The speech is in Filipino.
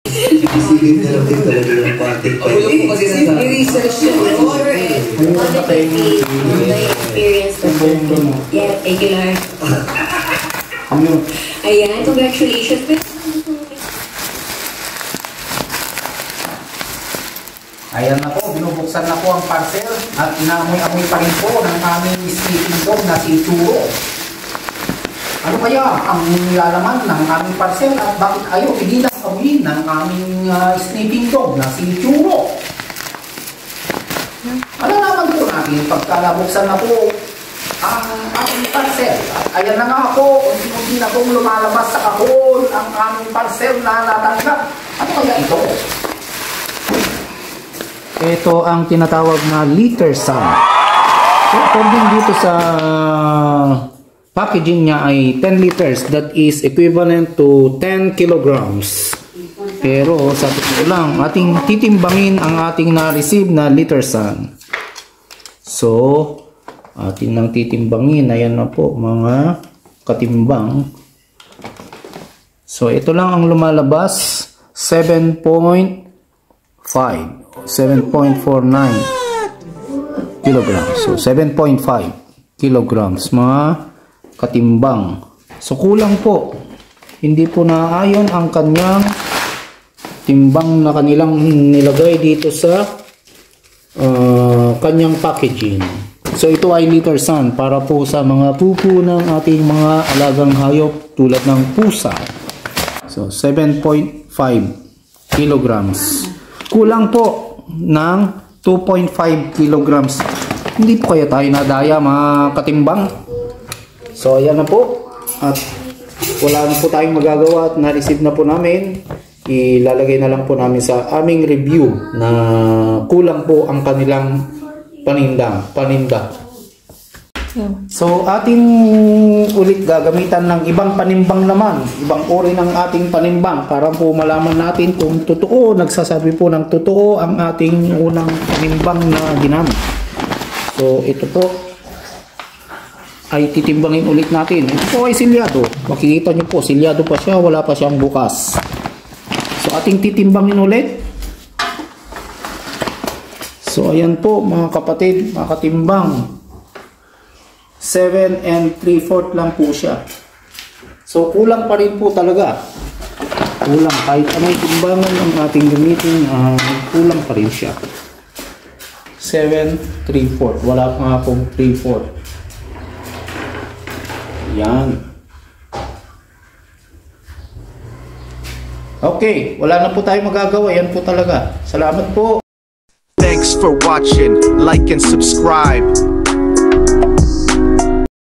Isigit na lang din talaga yung party. I-research yun. Or experience na po. Yeah, thank you, Lord. Ayan, congratulations. Ayan na po, binubuksan na po ang parcel at inaamoy-amoy pa rin po ng aming sleeping dog na si Churo. Ano kaya ang nilalaman ng aming parcel at bakit ayaw pinilang amuyin ng aming sleeping dog na si Churo? Ano naman po natin pagkalabuksan na po ang aming parcel? At ayan na nga po, unti-unti na pong lumalabas sa kahon ang aming parcel na natanggap. Ano kaya ito? Ito ang tinatawag na liter sum. So, according dito sa packaging niya ay 10 liters. That is equivalent to 10 kilograms. Pero sa totoo lang, ating titimbangin ang ating na-receive na liter sum. So, ating nang titimbangin. Ayan na po mga katimbang. So, ito lang ang lumalabas. 7.49 kilograms. So 7.5 kilograms mga katimbang. So kulang po. Hindi po naayon ang kanyang timbang na kanilang nilagay dito sa kanyang packaging. So ito ay liter sum para po sa mga pupo ng ating mga alagang hayop tulad ng pusa. So 7.5 kilograms. Kulang po ng 2.5 kilograms. Hindi po kaya tayo nadaya mga katimbang. So ayan na po. At wala na po tayong magagawa at na-receive na po namin. Ilalagay na lang po namin sa aming review na kulang po ang kanilang paninda. So ating ulit gagamitan ng ibang panimbang naman, ibang uri ng ating panimbang para po malaman natin kung totoo, nagsasabi po ng totoo ang ating unang panimbang na ginamit. So ito po ay titimbangin ulit natin. Ito po ay silyado. Makikita nyo po, silyado pa siya, wala pa siyang bukas. So ating titimbangin ulit. So ayan po mga kapatid, mga katimbang. 7 3/4 lang po siya. So kulang pa rin po talaga. Kulang kahit anong timbangan ang ating gamitin, kulang pa rin siya. 7 3/4. Wala pa nga pong 3/4. Yan. Okay, wala na po tayong magagawa. Yan po talaga. Salamat po. Thanks for watching. Like and subscribe.